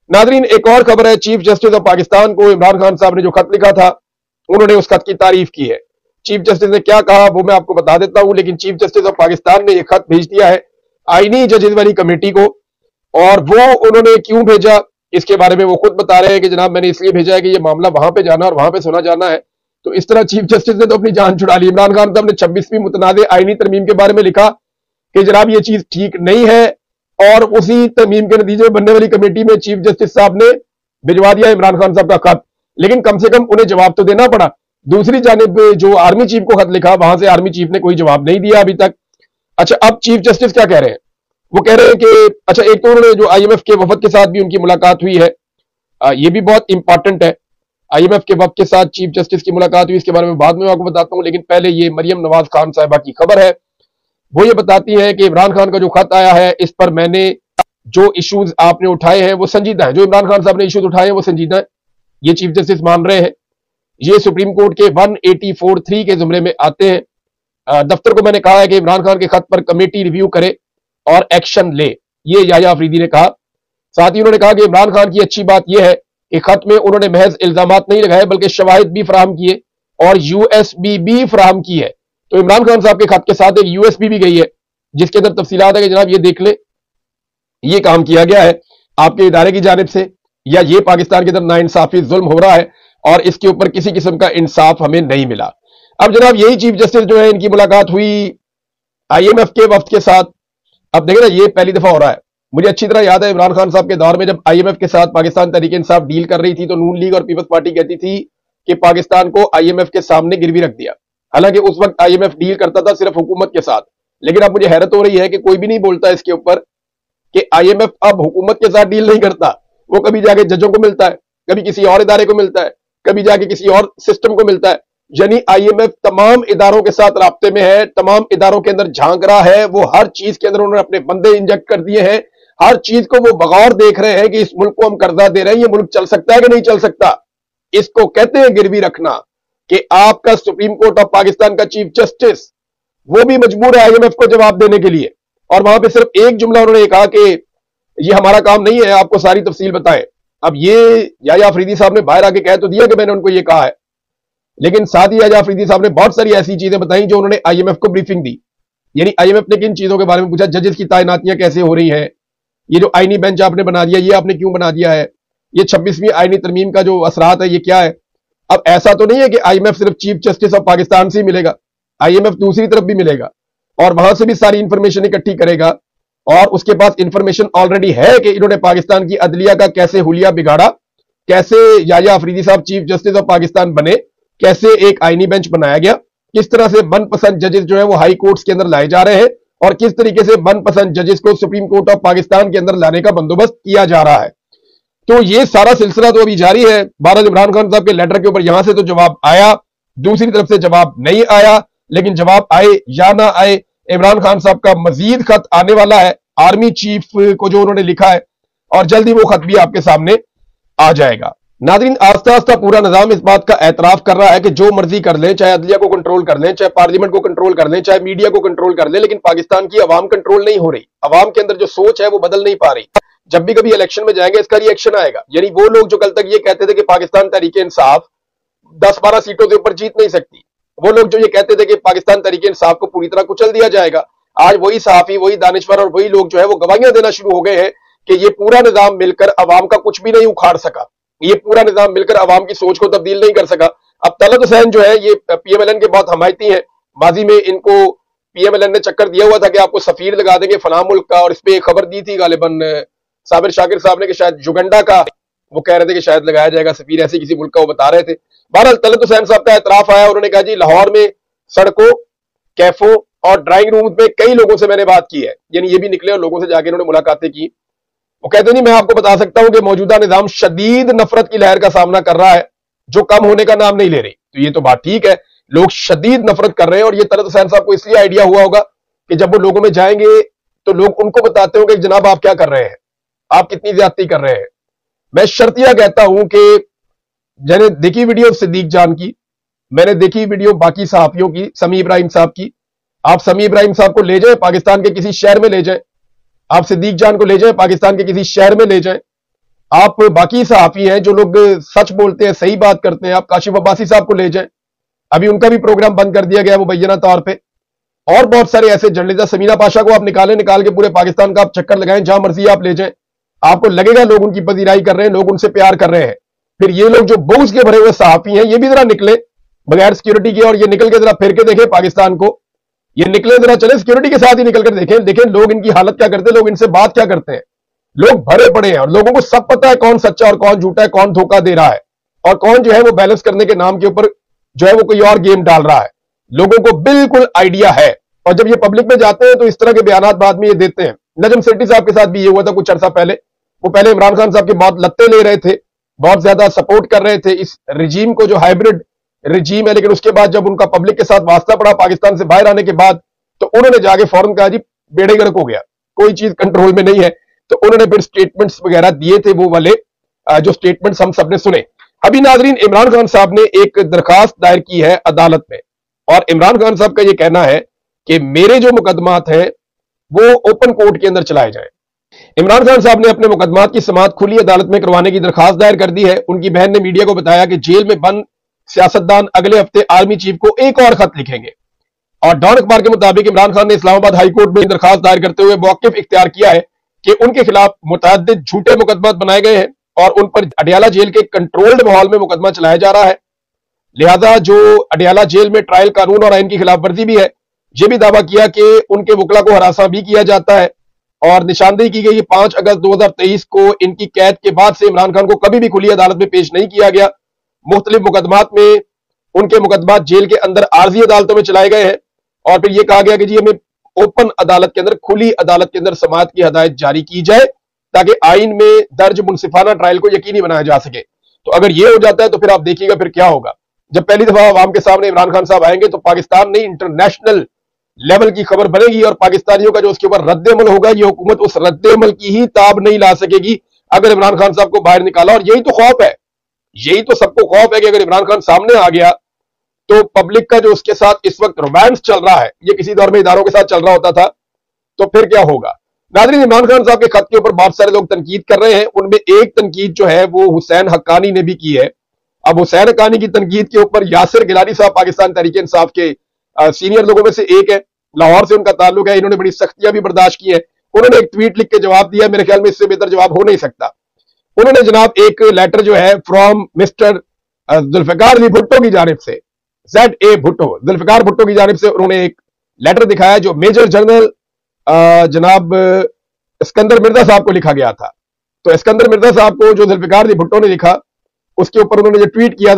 नाजरीन, एक और खबर है। चीफ जस्टिस ऑफ पाकिस्तान को इमरान खान साहब ने जो खत लिखा था, उन्होंने उस खत की तारीफ की है। चीफ जस्टिस ने क्या कहा वो मैं आपको बता देता हूं, लेकिन चीफ जस्टिस ऑफ पाकिस्तान ने यह खत भेज दिया है आईनी जजेस वाली कमेटी को, और वो उन्होंने क्यों भेजा इसके बारे में वो खुद बता रहे हैं कि जनाब मैंने इसलिए भेजा है कि ये मामला वहां पे जाना और वहां पे सुना जाना है। तो इस तरह चीफ जस्टिस ने तो अपनी जान छुड़ा ली। इमरान खान साहब ने 26वीं मुतनाज़ आईनी तरमीम के बारे में लिखा कि जनाब ये चीज ठीक नहीं है, और उसी तरमीम के नतीजे में बनने वाली कमेटी में चीफ जस्टिस साहब ने भिजवा दिया इमरान खान साहब का खत, लेकिन कम से कम उन्हें जवाब तो देना पड़ा। दूसरी जानिब जो आर्मी चीफ को खत लिखा, वहां से आर्मी चीफ ने कोई जवाब नहीं दिया अभी तक। अच्छा, अब चीफ जस्टिस क्या कह रहे हैं? वो कह रहे हैं कि अच्छा, एक तो उन्होंने जो आईएमएफ के वफद के साथ भी उनकी मुलाकात हुई है, ये भी बहुत इंपॉर्टेंट है। आईएमएफ के वफद के साथ चीफ जस्टिस की मुलाकात हुई, इसके बारे में बाद में आपको बताता हूं, लेकिन पहले ये मरियम नवाज खान साहिबा की खबर है। वो ये बताती है कि इमरान खान का जो खत आया है, इस पर मैंने जो इश्यूज आपने उठाए हैं वो संजीदा है। जो इमरान खान साहब ने इश्यूज उठाए हैं वो संजीदा है, ये चीफ जस्टिस मान रहे हैं। ये सुप्रीम कोर्ट के 184(3) के जुमरे में आते हैं। दफ्तर को मैंने कहा है कि इमरान खान के खत पर कमेटी रिव्यू करे और एक्शन ले, ये याया अफरीदी ने कहा। साथ ही उन्होंने कहा कि इमरान खान की अच्छी बात यह है कि खत में उन्होंने महज इल्जामात नहीं लगाए बल्कि शवाहिद भी फराहम किए और यूएसबी भी फराहम की है। तो इमरान खान साहब के खत के साथ एक यूएसबी भी गई है जिसके अंदर तफसीलात है कि जनाब ये देख ले, ये काम किया गया है आपके इदारे की जानिब से, या ये पाकिस्तान के अंदर नाइंसाफी जुल्म हो रहा है और इसके ऊपर किसी किस्म का इंसाफ हमें नहीं मिला। अब जनाब यही चीफ जस्टिस जो है, इनकी मुलाकात हुई आईएमएफ के वफ्द के साथ। अब देखें ना, ये पहली दफा हो रहा है। मुझे अच्छी तरह याद है इमरान खान साहब के दौर में जब आईएमएफ के साथ पाकिस्तान तहरीक इंसाफ डील कर रही थी, तो नून लीग और पीपल्स पार्टी कहती थी कि पाकिस्तान को आईएमएफ के सामने गिरवी रख दिया। हालांकि उस वक्त आईएमएफ डील करता था सिर्फ हुकूमत के साथ, लेकिन अब मुझे हैरत हो रही है कि कोई भी नहीं बोलता इसके ऊपर कि आईएमएफ अब हुकूमत के साथ डील नहीं करता। वो कभी जाके जजों को मिलता है, कभी किसी और इदारे को मिलता है, कभी जाके किसी और सिस्टम को मिलता है। यानी आईएमएफ तमाम इदारों के साथ राब्ते में है, तमाम इदारों के अंदर झांक रहा है। वो हर चीज के अंदर उन्होंने अपने बंदे इंजेक्ट कर दिए हैं, हर चीज को वो बगौर देख रहे हैं कि इस मुल्क को हम कर्जा दे रहे हैं, ये मुल्क चल सकता है कि नहीं चल सकता। इसको कहते हैं गिरवी रखना, कि आपका सुप्रीम कोर्ट ऑफ पाकिस्तान का चीफ जस्टिस वो भी मजबूर है आईएमएफ को जवाब देने के लिए, और वहां पे सिर्फ एक जुमला उन्होंने कहा कि ये हमारा काम नहीं है आपको सारी तफसील बताएं। अब ये याया अफरीदी साहब ने बाहर आके कह तो दिया कि मैंने उनको ये कहा है, लेकिन साथ ही याया अफरीदी साहब ने बहुत सारी ऐसी चीजें बताई जो उन्होंने आईएमएफ को ब्रीफिंग दी। यानी आईएमएफ ने किन चीजों के बारे में पूछा, जजेस की तैनातियां कैसे हो रही हैं, ये जो आईनी बेंच आपने बना दिया ये आपने क्यों बना दिया है, ये 26वीं आईनी तरमीम का जो असरात है ये क्या है। अब ऐसा तो नहीं है कि आईएमएफ सिर्फ चीफ जस्टिस ऑफ पाकिस्तान से ही मिलेगा, आईएमएफ दूसरी तरफ भी मिलेगा और वहां से भी सारी इंफॉर्मेशन इकट्ठी करेगा, और उसके पास इंफॉर्मेशन ऑलरेडी है कि इन्होंने पाकिस्तान की अदलिया का कैसे हुलिया बिगाड़ा, कैसे याया अफरीदी साहब चीफ जस्टिस ऑफ पाकिस्तान बने, कैसे एक आईनी बेंच बनाया गया, किस तरह से मनपसंद जजेस जो है वो हाई कोर्ट्स के अंदर लाए जा रहे हैं, और किस तरीके से मनपसंद जजेस को सुप्रीम कोर्ट ऑफ पाकिस्तान के अंदर लाने का बंदोबस्त किया जा रहा है। तो ये सारा सिलसिला तो अभी जारी है। बहरहाल इमरान खान साहब के लेटर के ऊपर यहां से तो जवाब आया, दूसरी तरफ से जवाब नहीं आया, लेकिन जवाब आए या ना आए, इमरान खान साहब का मजीद खत आने वाला है आर्मी चीफ को जो उन्होंने लिखा है, और जल्दी वो खत भी आपके सामने आ जाएगा। नाज़रीन, आस्ता आस्ता पूरा निजाम इस बात का एतराफ कर रहा है कि जो मर्जी कर लें, चाहे अदलिया को कंट्रोल कर लें, चाहे पार्लियामेंट को कंट्रोल कर लें, चाहे मीडिया को कंट्रोल कर लें, लेकिन पाकिस्तान की अवाम कंट्रोल नहीं हो रही। अवाम के अंदर जो सोच है वो बदल नहीं पा रही। जब भी कभी इलेक्शन में जाएंगे इसका रिएक्शन आएगा। यानी वो लोग जो कल तक ये कहते थे कि पाकिस्तान तहरीक इंसाफ 10-12 सीटों से ऊपर जीत नहीं सकती, वो लोग जो ये कहते थे कि पाकिस्तान तहरीक इंसाफ को पूरी तरह कुचल दिया जाएगा, आज वही सहाफी, वही दानिशवर और वही लोग जो है वो गवाहियां देना शुरू हो गए हैं कि ये पूरा निजाम मिलकर अवाम का कुछ भी नहीं उखाड़ सका, ये पूरा निजाम मिलकर अवाम की सोच को तब्दील नहीं कर सका। अब तलत हुसैन जो है ये पीएमएलएन के बहुत हमायती हैं। माजी में इनको पीएमएलएन ने चक्कर दिया हुआ था कि आपको सफीर लगा देंगे फलां मुल्क का, और इस पर खबर दी थी गालिबन साबिर शाकिर साहब ने कि शायद युगंडा का, वो कह रहे थे कि शायद लगाया जाएगा सफीर, ऐसे किसी मुल्क का वो बता रहे थे। बहरहाल तलत हुसैन साहब का एतराफ आया, उन्होंने कहा जी लाहौर में सड़कों, कैफों और ड्राइंग रूम में कई लोगों से मैंने बात की है। यानी ये भी निकले और लोगों से जाके उन्होंने मुलाकातें की। वो कहते नहीं, मैं आपको बता सकता हूं कि मौजूदा निजाम शदीद नफरत की लहर का सामना कर रहा है जो कम होने का नाम नहीं ले रही। तो ये तो बात ठीक है, लोग शदीद नफरत कर रहे हैं, और ये तलत हुसैन साहब को इसलिए आइडिया हुआ होगा कि जब वो लोगों में जाएंगे तो लोग उनको बताते होंगे कि जनाब आप क्या कर रहे हैं, आप कितनी ज्यादती कर रहे हैं। मैं शर्तिया कहता हूं कि मैंने देखी वीडियो सिद्दीक जान की, मैंने देखी वीडियो बाकी सहाफियों की, समी इब्राहिम साहब की। आप समी इब्राहिम साहब को ले जाए पाकिस्तान के किसी शहर में ले जाए, आप सिद्दीक जान को ले जाए पाकिस्तान के किसी शहर में ले जाए, आप बाकी सहाफी हैं जो लोग सच बोलते हैं, सही बात करते हैं, आप काशिफ अब्बासी साहब को ले जाएं, अभी उनका भी प्रोग्राम बंद कर दिया गया है मुबैना तौर पे। और बहुत सारे ऐसे जर्नलिस्ट, समीना पाशा को आप निकाल के पूरे पाकिस्तान का आप चक्कर लगाएं, जहां मर्जी आप ले जाएं, आपको लगेगा लोग उनकी पजीराई कर रहे हैं, लोग उनसे प्यार कर रहे हैं। फिर ये लोग जो बुग़्ज़ के भरे हुए सहाफी हैं, ये भी जरा निकले बगैर सिक्योरिटी के, और ये निकल के जरा फिर के देखें पाकिस्तान को, ये निकले जरा, चले सिक्योरिटी के साथ ही निकल कर देखें लोग इनकी हालत क्या करते हैं, लोग इनसे बात क्या करते हैं। लोग भरे पड़े हैं और लोगों को सब पता है कौन सच्चा और कौन झूठा है, कौन धोखा दे रहा है और कौन जो है वो बैलेंस करने के नाम के ऊपर जो है वो कोई और गेम डाल रहा है। लोगों को बिल्कुल आइडिया है। और जब ये पब्लिक में जाते हैं तो इस तरह के बयान बाद में ये देते हैं। नजम सेठी साहब के साथ भी ये हुआ था कुछ अर्सा पहले। वो पहले इमरान खान साहब के बहुत लत्ते ले रहे थे, बहुत ज्यादा सपोर्ट कर रहे थे इस रिजीम को जो हाइब्रिड रिजीम है, लेकिन उसके बाद जब उनका पब्लिक के साथ वास्ता पड़ा पाकिस्तान से बाहर आने के बाद, तो उन्होंने जाके फौरन कहा जी बेड़े गर्क हो गया, कोई चीज कंट्रोल में नहीं है। तो उन्होंने फिर स्टेटमेंट्स वगैरह दिए थे, वो वाले जो स्टेटमेंट्स हम सबने सुने। अभी नाजरीन, इमरान खान साहब ने एक दरखास्त दायर की है अदालत में, और इमरान खान साहब का ये कहना है कि मेरे जो मुकदमात हैं वो ओपन कोर्ट के अंदर चलाए जाएं। इमरान खान साहब ने अपने मुकदमात की समाअत खुली अदालत में करवाने की दरखास्त दायर कर दी है। उनकी बहन ने मीडिया को बताया कि जेल में बंद सियासतदान अगले हफ्ते आर्मी चीफ को एक और खत लिखेंगे। और डॉन अखबार के मुताबिक इमरान खान ने इस्लामाबाद हाईकोर्ट में दरखास्त दायर करते हुए मौकिफ इख्तियार किया है कि उनके खिलाफ मुतअद्दिद झूठे मुकदमा बनाए गए हैं और उन पर अडियाला जेल के कंट्रोल्ड माहौल में मुकदमा चलाया जा रहा है। लिहाजा जो अडियाला जेल में ट्रायल कानून और आइन की खिलाफ वर्जी भी है, यह भी दावा किया कि उनके वकला को हरासा भी किया जाता है। और निशानदेही की गई कि 5 अगस्त 2023 को इनकी कैद के बाद से इमरान खान को कभी भी खुली अदालत में पेश नहीं किया गया। मुख्तलिफ मुकदमात में उनके मुकदमात जेल के अंदर आर्जी अदालतों में चलाए गए हैं। और फिर यह कहा गया कि जी हमें ओपन अदालत के अंदर, खुली अदालत के अंदर समाअत की हदायत जारी की जाए ताकि आइन में दर्ज मुनसिफाना ट्रायल को यकीनी बनाया जा सके। तो अगर यह हो जाता है तो फिर आप देखिएगा फिर क्या होगा। जब पहली दफा अवाम के सामने इमरान खान साहब आएंगे तो पाकिस्तान नहीं, इंटरनेशनल लेवल की खबर बनेगी और पाकिस्तानियों का जो उसके ऊपर रद्द-ए-अमल होगा, ये हुकूमत उस रद्द-ए-अमल की ही ताब नहीं ला सकेगी अगर इमरान खान साहब को बाहर निकाला। और यही तो खौफ है, यही तो सबको खौफ है कि अगर इमरान खान सामने आ गया तो पब्लिक का जो उसके साथ इस वक्त रोमांस चल रहा है, ये किसी दौर में इदारों के साथ चल रहा होता था, तो फिर क्या होगा। नाज़रीन, इमरान खान साहब के खत के ऊपर बहुत सारे लोग तनकीद कर रहे हैं। उनमें एक तनकीद जो है वो हुसैन हक्कानी ने भी की है। अब हुसैन हक्कानी की तनकीद के ऊपर यासिर गिलानी साहब पाकिस्तान तहरीक-ए-इंसाफ के सीनियर लोगों में से एक है, लाहौर से उनका ताल्लुक है, इन्होंने बड़ी सख्तियां भी बर्दाश्त की है। उन्होंने एक ट्वीट लिख के जवाब दिया, मेरे ख्याल में इससे बेहतर जवाब हो नहीं सकता। उन्होंने जनाब एक लेटर जो है फ्रॉम मिस्टर जुल्फिकार अली भुट्टो की जानिब से, ZA भुट्टो, जुल्फिकार भुट्टो की जानिब से उन्होंने एक लेटर दिखाया जो मेजर जनरल जनाब इस्कंदर मिर्जा साहब को लिखा गया था। तो इस्कंदर मिर्जा साहब को जो जुल्फिकार अली भुट्टो ने लिखा, उसके ऊपर उन्होंने जो ट्वीट किया था